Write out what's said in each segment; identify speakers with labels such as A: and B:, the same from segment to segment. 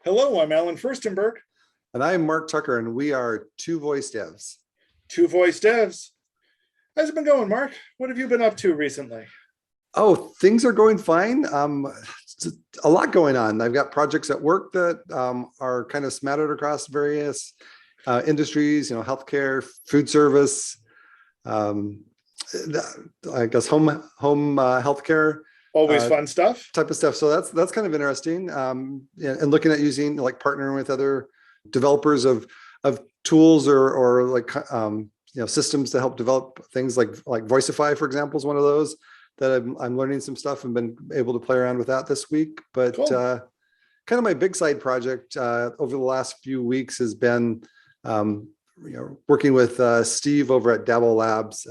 A: Hello, I'm Alan Furstenberg,
B: And I'm Mark Tucker, and we are Two Voice Devs.
A: Two Voice Devs. How's it been going, Mark? What have you been up to recently?
B: Oh, things are going fine. It's a lot going on. I've got projects at work that are kind of smattered across various industries, healthcare, food service, um, I guess home healthcare
A: Always fun stuff.
B: type of stuff. So that's kind of interesting. And looking at using like partnering with other developers of tools or like systems to help develop things like Voicify, for example, is one of those that I'm learning some stuff and been able to play around with that this week. But
A: Cool.
B: Kind of my big side project over the last few weeks has been working with Steve over at Dabble Labs.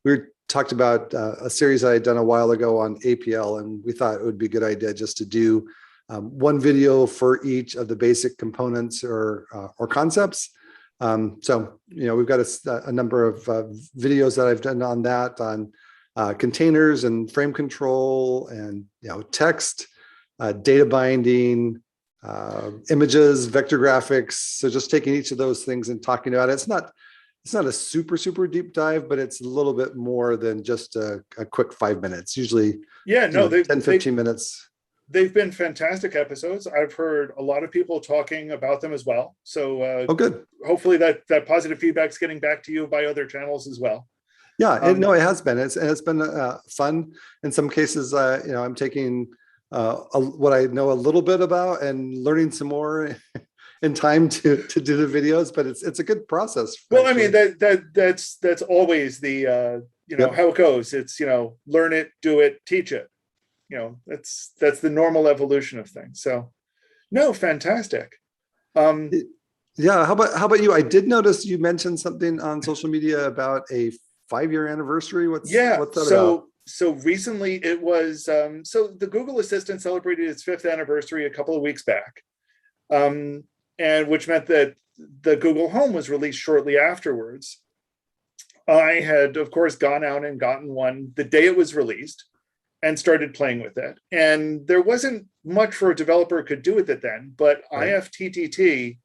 B: We talked about a series I had done a while ago on APL, and we thought it would be a good idea just to do one video for each of the basic components or concepts. So we've got a number of videos that I've done on that, on containers and frame control and text, data binding, images, vector graphics. So just taking each of those things and talking about it. It's not a super deep dive, but it's a little bit more than just a quick 5 minutes. Usually, 10-15 minutes.
A: They've been fantastic episodes. I've heard a lot of people talking about them as well. So
B: good.
A: Hopefully that positive feedback's getting back to you by other channels as well.
B: Yeah, it has been. It's been fun. In some cases, I'm taking what I know a little bit about and learning some more in time to do the videos, but it's a good process.
A: Well, actually. I mean, that's always the
B: Yep.
A: how it goes. It's learn it, do it, teach it. That's the normal evolution of things. So no, fantastic.
B: Yeah, how about you? I did notice you mentioned something on social media about a 5-year anniversary. What's that about?
A: So recently it was so the Google Assistant celebrated its 5th anniversary a couple of weeks back, and which meant that the Google Home was released shortly afterwards. I had, of course, gone out and gotten one the day it was released and started playing with it. And there wasn't much for a developer could do with it then, but right. IFTTT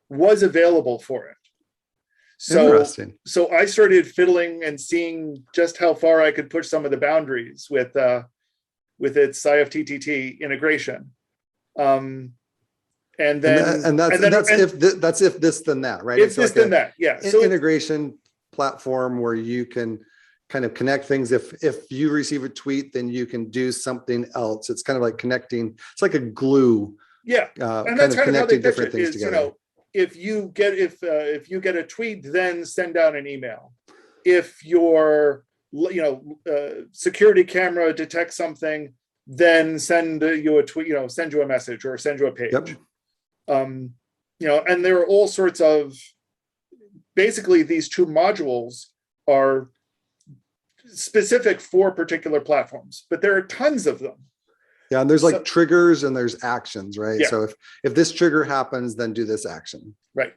A: was available for it. So I started fiddling and seeing just how far I could push some of the boundaries with its IFTTT integration.
B: That's if this then that, right?
A: If this then that, yeah.
B: So integration platform where you can kind of connect things. If you receive a tweet, then you can do something else. It's kind of like connecting. It's like a glue.
A: Yeah,
B: and that's kind of connecting different things together.
A: If you get a tweet, then send out an email. If your security camera detects something, then send you a tweet. Send you a message or send you a page.
B: Yep.
A: And there are all sorts of. Basically, these two modules are specific for particular platforms, but there are tons of them.
B: Yeah, and there's like triggers and there's actions, right?
A: Yeah.
B: So if this trigger happens, then do this action.
A: Right.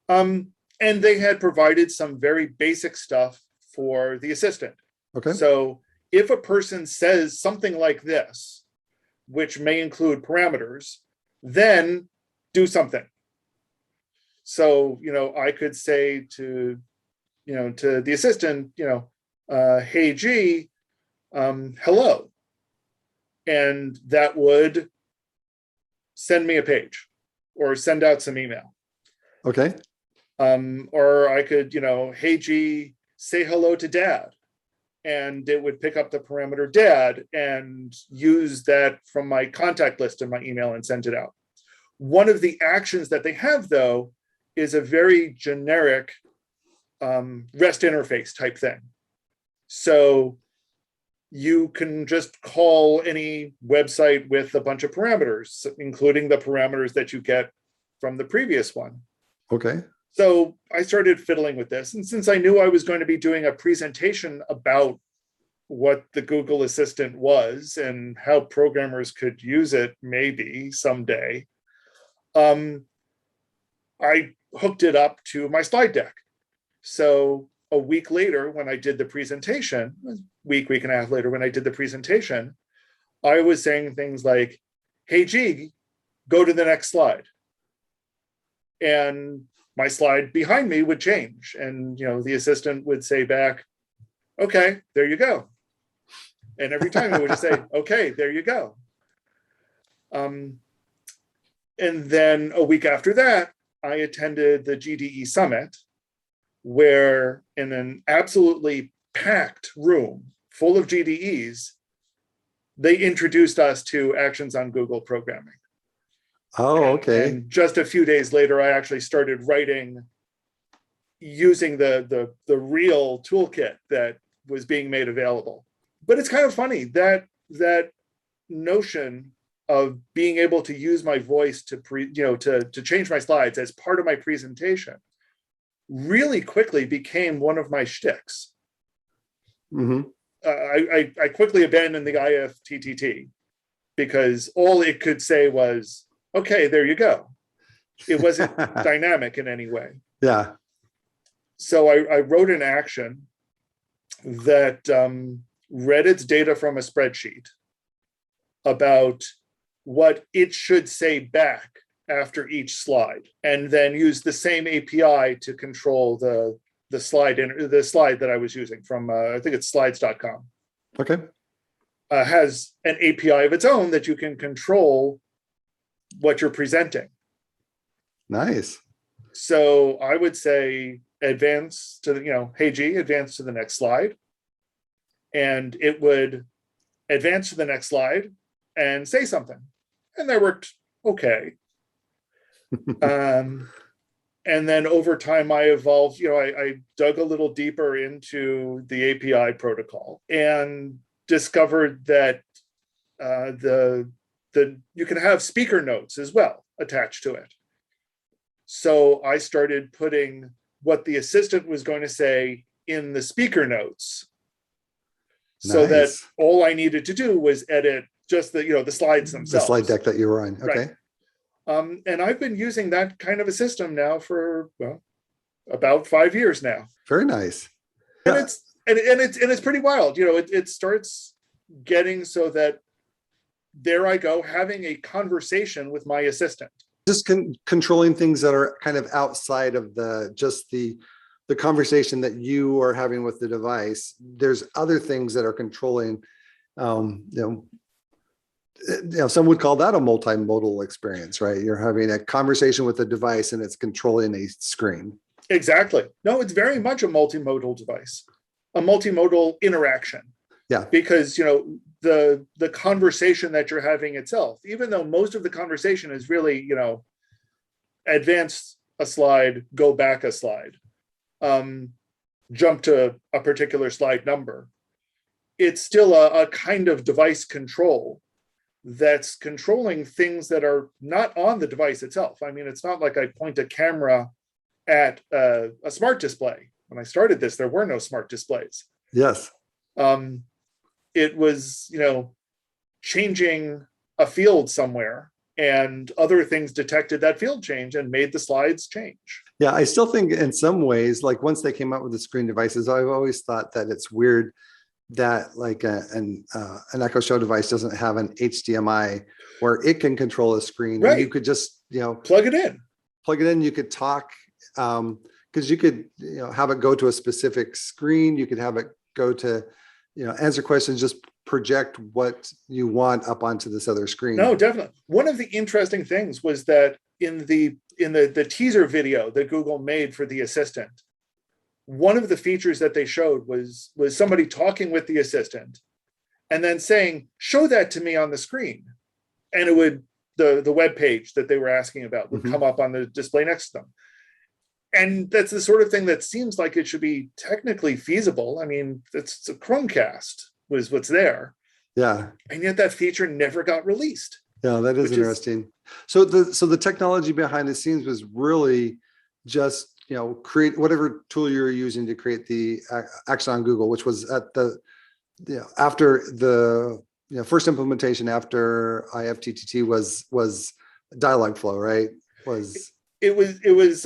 A: And they had provided some very basic stuff for the assistant.
B: Okay.
A: So if a person says something like this, which may include parameters, then do something. So, I could say to the assistant, hey, G, hello. And that would send me a page or send out some email.
B: Okay.
A: Or I could, hey, G, say hello to Dad. And it would pick up the parameter Dad and use that from my contact list in my email and send it out. One of the actions that they have, though, is a very generic REST interface type thing. So you can just call any website with a bunch of parameters, including the parameters that you get from the previous one.
B: Okay.
A: So I started fiddling with this. And since I knew I was going to be doing a presentation about what the Google Assistant was and how programmers could use it maybe someday, I hooked it up to my slide deck. So a week later, when I did the presentation, week and a half later, when I did the presentation, I was saying things like, hey, G, go to the next slide. And my slide behind me would change. And, the assistant would say back, okay, there you go. And every time it would just say, okay, there you go. And then a week after that, I attended the GDE Summit, where in an absolutely packed room full of GDEs, they introduced us to Actions on Google programming.
B: Oh, okay.
A: And just a few days later, I actually started writing using the real toolkit that was being made available. But it's kind of funny that notion of being able to use my voice to change my slides as part of my presentation really quickly became one of my shticks.
B: Mm-hmm.
A: I quickly abandoned the IFTTT because all it could say was, okay, there you go. It wasn't dynamic in any way.
B: Yeah.
A: So I wrote an action that read its data from a spreadsheet about what it should say back after each slide, and then use the same API to control the slide that I was using from I think it's slides.com.
B: Okay.
A: Has an API of its own that you can control what you're presenting.
B: Nice.
A: So I would say advance to the, hey G, advance to the next slide. And it would advance to the next slide and say something. And that worked okay. And then over time I evolved, I dug a little deeper into the API protocol and discovered that you can have speaker notes as well attached to it. So I started putting what the assistant was going to say in the speaker notes, so that all I needed to do was edit just the slides themselves.
B: The slide deck that you were on. Okay.
A: Right. And I've been using that kind of a system now for about 5 years now.
B: Very nice.
A: And it's pretty wild. It starts getting so that there I go having a conversation with my assistant.
B: Just controlling things that are kind of outside of the conversation that you are having with the device. There's other things that are controlling, some would call that a multimodal experience, right? You're having a conversation with the device and it's controlling a screen.
A: Exactly. No, it's very much a multimodal device, a multimodal interaction.
B: Yeah.
A: Because, the conversation that you're having itself, even though most of the conversation is really, advance a slide, go back a slide, jump to a particular slide number, it's still a kind of device control that's controlling things that are not on the device itself. I mean, it's not like I point a camera at a smart display. When I started this, there were no smart displays.
B: Yes.
A: It was, changing a field somewhere, and other things detected that field change and made the slides change.
B: Yeah, I still think in some ways, like once they came out with the screen devices, I've always thought that it's weird that like an Echo Show device doesn't have an HDMI where it can control a screen.
A: Right.
B: And you could just,
A: plug it in.
B: You could talk, because you could, have it go to a specific screen. You could have it go to, answer questions, just project what you want up onto this other screen.
A: No, definitely. One of the interesting things was that in the teaser video that Google made for the assistant, one of the features that they showed was somebody talking with the assistant and then saying, show that to me on the screen. And it would, the web page that they were asking about would come up on the display next to them. And that's the sort of thing that seems like it should be technically feasible. I mean, it's a Chromecast was what's there.
B: Yeah.
A: And yet that feature never got released.
B: Yeah, that is interesting. So the technology behind the scenes was really just, create whatever tool you're using to create the Action on Google, which was at the, after the, first implementation after IFTTT was Dialogflow, right? It
A: was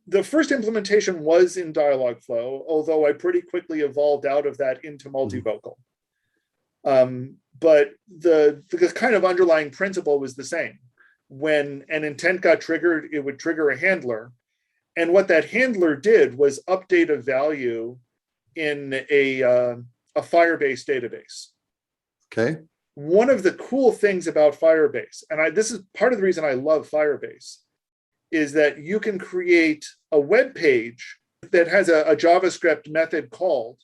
A: the first implementation was in Dialogflow, although I pretty quickly evolved out of that into multivocal. but the kind of underlying principle was the same. When an intent got triggered, it would trigger a handler. And what that handler did was update a value in a Firebase database.
B: Okay.
A: One of the cool things about Firebase, and this is part of the reason I love Firebase, is that you can create a web page that has a JavaScript method called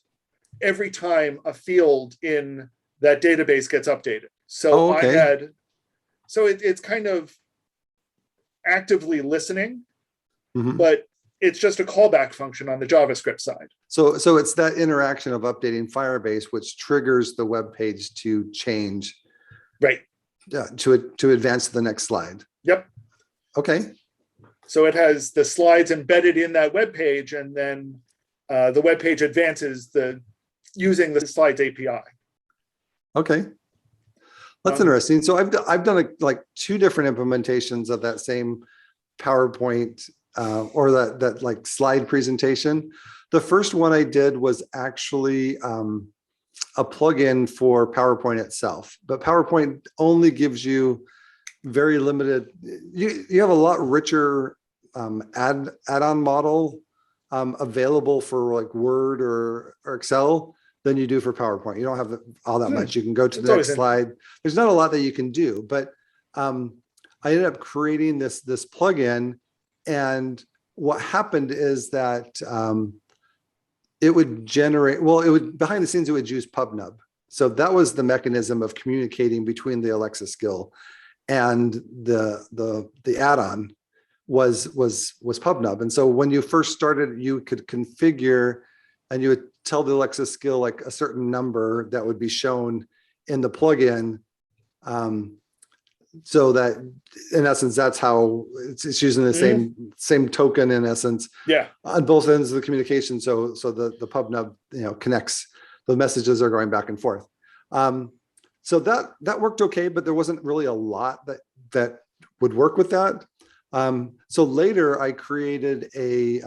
A: every time a field in that database gets updated. So
B: okay.
A: it's kind of actively listening,
B: Mhm.
A: but it's just a callback function on the JavaScript side.
B: So it's that interaction of updating Firebase, which triggers the web page to change,
A: Right.
B: To advance to the next slide.
A: Yep.
B: Okay.
A: So it has the slides embedded in that web page, and then the web page advances using the slides API.
B: Okay. That's interesting. So I've done like two different implementations of that same PowerPoint or that like slide presentation. The first one I did was actually a plugin for PowerPoint itself, but PowerPoint only gives you very limited. You have a lot richer add-on model available for like Word or Excel than you do for PowerPoint. You don't have all that much. You can go to the next slide. There's not a lot that you can do, but I ended up creating this plugin, and what happened is that it would generate, behind the scenes, it would use PubNub. So that was the mechanism of communicating between the Alexa skill and the add-on was PubNub. And so when you first started, you could configure and you would tell the Alexa skill like a certain number that would be shown in the plugin. So that in essence, that's how it's using the same token in essence.
A: Yeah.
B: On both ends of the communication. So the PubNub, connects, the messages are going back and forth. So that worked okay, but there wasn't really a lot that would work with that. So later I created a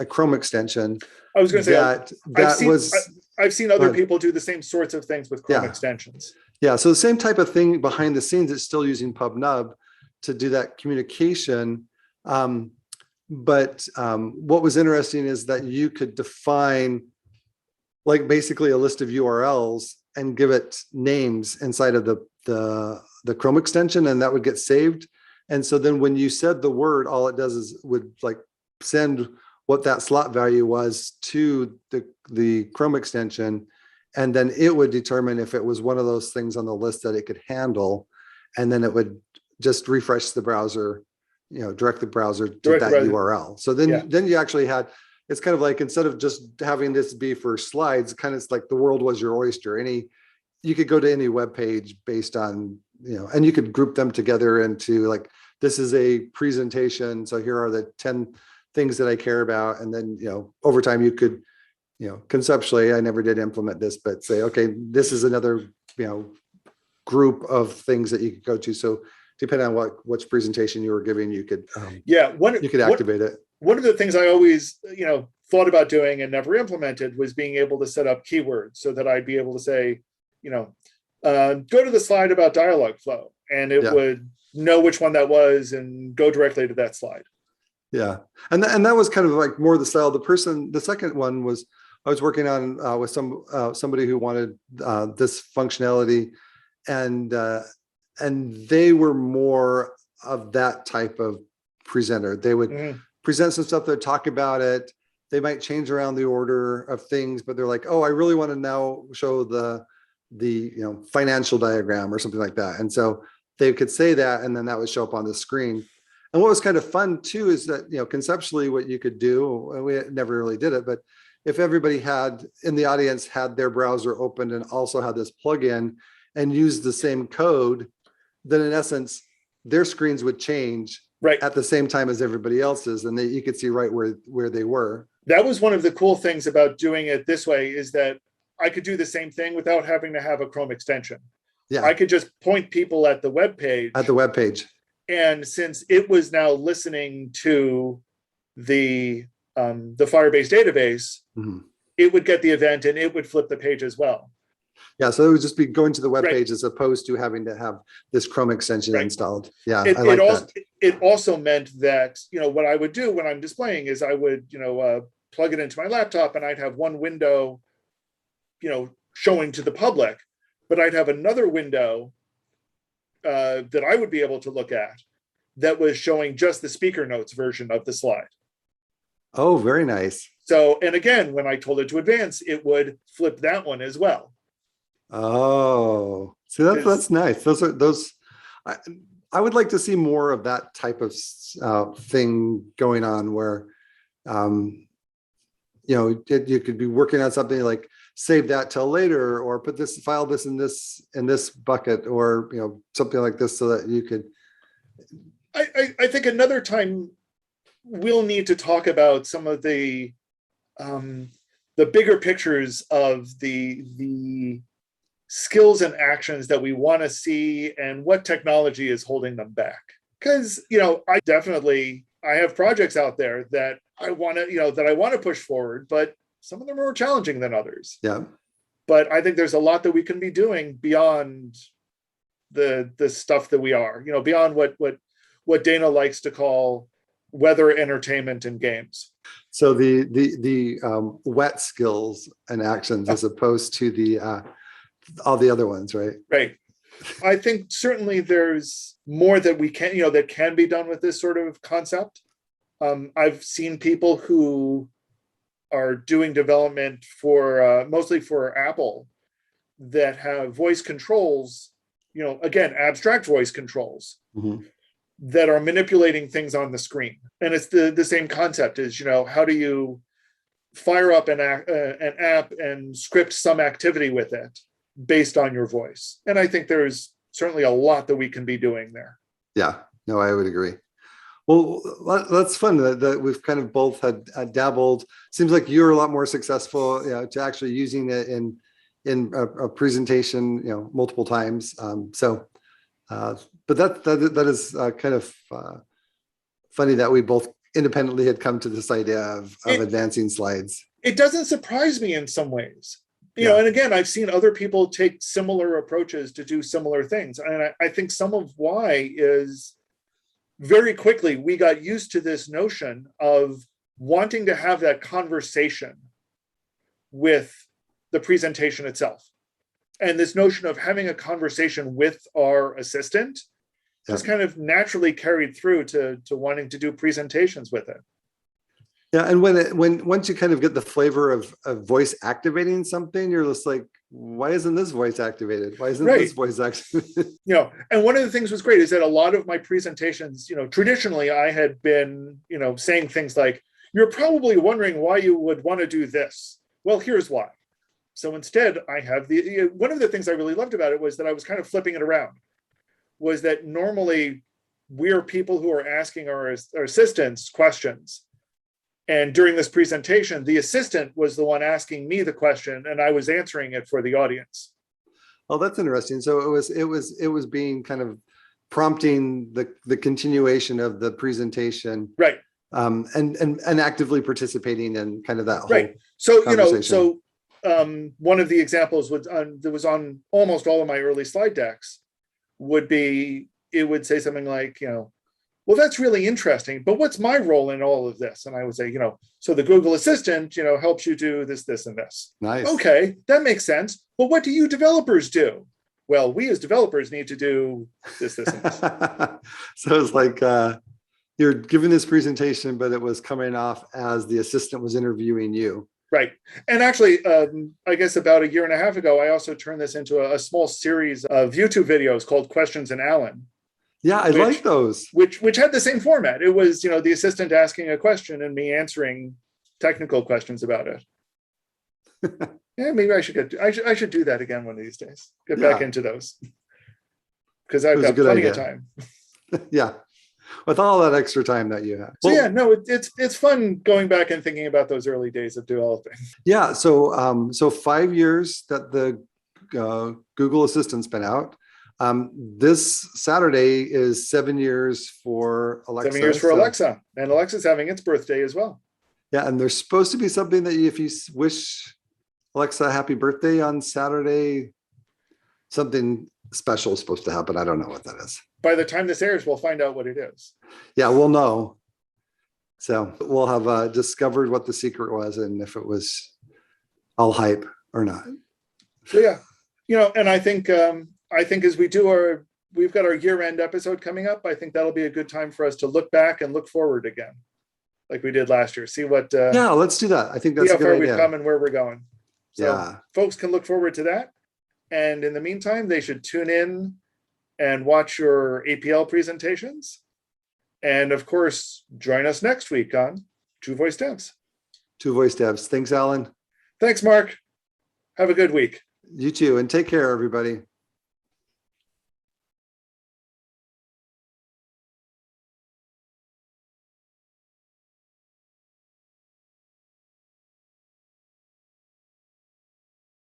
B: Chrome extension.
A: I was going to say I've seen other people do the same sorts of things with Chrome extensions.
B: Yeah, so the same type of thing behind the scenes. It's still using PubNub to do that communication. But what was interesting is that you could define like basically a list of URLs and give it names inside of the Chrome extension, and that would get saved. And so then when you said the word, all it does is would like send what that slot value was to the Chrome extension. And then it would determine if it was one of those things on the list that it could handle. And then it would just refresh the browser, direct the browser to that URL. So then you actually had, it's kind of like, instead of just having this be for slides, kind of like the world was your oyster. You could go to any web page based on, and you could group them together into like, this is a presentation. So here are the 10 things that I care about. And then, over time you could, conceptually, I never did implement this, but say, okay, this is another, group of things that you could go to. So depending on which presentation you were giving, you could, you could activate it.
A: One of the things I always, thought about doing and never implemented was being able to set up keywords so that I'd be able to say, go to the slide about dialogue flow, and it would know which one that was and go directly to that slide.
B: Yeah. And that was kind of like more the style. The second one was, I was working on with somebody who wanted this functionality, and they were more of that type of presenter. They would present some stuff, they'd talk about it. They might change around the order of things, but they're like, oh, I really want to now show the financial diagram or something like that. And so they could say that, and then that would show up on the screen. And what was kind of fun too is that, conceptually what you could do, and we never really did it, but if everybody in the audience had their browser opened and also had this plugin and used the same code, then in essence, their screens would change at the same time as everybody else's, and you could see right where they were.
A: That was one of the cool things about doing it this way, is that I could do the same thing without having to have a Chrome extension. Yeah, I could just point people at the web page. And since it was now listening to the Firebase database, it would get the event and it would flip the page as well.
B: Yeah, so it would just be going to the web
A: Right.
B: page as opposed to having to have this Chrome extension
A: Right.
B: installed. Yeah,
A: It,
B: I
A: it
B: like
A: also
B: that.
A: it also meant that, what I would do when I'm displaying is I would, plug it into my laptop, and I'd have one window, showing to the public, but I'd have another window that I would be able to look at that was showing just the speaker notes version of the slide.
B: Oh, very nice.
A: So, and again, when I told it to advance, it would flip that one as well.
B: Oh, see, that's nice. I, I would like to see more of that type of thing going on where, you could be working on something like save that till later, or put this file this in this bucket, or something like this, so that you could.
A: I think another time we'll need to talk about some of the bigger pictures of the skills and actions that we want to see, and what technology is holding them back. Because I have projects out there that I want to push forward, but some of them are more challenging than others.
B: Yeah.
A: But I think there's a lot that we can be doing beyond the stuff that we are, beyond what Dana likes to call weather, entertainment, and games.
B: So the wet skills and actions, as opposed to the all the other ones, right?
A: Right. I think certainly there's more that we can, that can be done with this sort of concept. I've seen people who are doing development for mostly for Apple that have voice controls, again, abstract voice controls.
B: Mm-hmm.
A: That are manipulating things on the screen. And it's the same concept is, how do you fire up an app and script some activity with it based on your voice? And I think there's certainly a lot that we can be doing there.
B: Yeah, no, I would agree. Well, that's fun that we've kind of both had dabbled. Seems like you're a lot more successful, to actually using it in a presentation, multiple times. But that is kind of funny that we both independently had come to this idea of advancing slides.
A: It doesn't surprise me in some ways,
B: Yeah.
A: And again, I've seen other people take similar approaches to do similar things. And I think some of why is very quickly we got used to this notion of wanting to have that conversation with the presentation itself. And this notion of having a conversation with our assistant just kind of naturally carried through to wanting to do presentations with it.
B: Yeah, and once you kind of get the flavor of voice activating something, you're just like, why isn't this voice activated? Why isn't this voice activated?
A: And one of the things was great is that a lot of my presentations, traditionally I had been, saying things like, you're probably wondering why you would want to do this. Well, here's why. So instead, I have one of the things I really loved about it was that I was kind of flipping it around, was that normally we're people who are asking our assistants questions. And during this presentation, the assistant was the one asking me the question, and I was answering it for the audience.
B: Oh, that's interesting. So it was being kind of prompting the continuation of the presentation,
A: right?
B: And actively participating in kind of that whole
A: right. So
B: conversation.
A: One of the examples that was on almost all of my early slide decks would be, it would say something like, well, that's really interesting, but what's my role in all of this? And I would say, so the Google Assistant, helps you do this, this, and this.
B: Nice.
A: Okay, that makes sense. But what do you developers do? Well, we as developers need to do this, this, and this.
B: So it's like you're giving this presentation, but it was coming off as the assistant was interviewing you.
A: Right. And actually, I guess about 1.5 years ago, I also turned this into a small series of YouTube videos called Questions in Alan.
B: Yeah, I like those.
A: Which had the same format. It was, the assistant asking a question and me answering technical questions about it. Yeah, maybe I should do that again one of these days. Get back into those. Because I've got plenty of time.
B: Yeah. With all that extra time that you have.
A: So it's fun going back and thinking about those early days of developing.
B: Yeah. So 5 years that the Google Assistant's been out. This Saturday is 7 years for Alexa.
A: 7 years for Alexa, and Alexa's having its birthday as well.
B: Yeah, and there's supposed to be something that if you wish Alexa, happy birthday on Saturday. Something special is supposed to happen. I don't know what that is.
A: By the time this airs, we'll find out what it is.
B: Yeah, we'll know. So we'll have discovered what the secret was and if it was all hype or not.
A: So yeah, and I think as we've got our year-end episode coming up. I think that'll be a good time for us to look back and look forward again, like we did last year. See what
B: yeah, let's do that. I think that's
A: see
B: a
A: how far
B: good
A: we've
B: idea.
A: come and where we're going. So
B: Yeah.
A: folks can look forward to that. And in the meantime, they should tune in and watch your APL presentations. And of course, join us next week on Two Voice Devs.
B: Two Voice Devs. Thanks, Alan.
A: Thanks, Mark. Have a good week.
B: You too. And take care, everybody.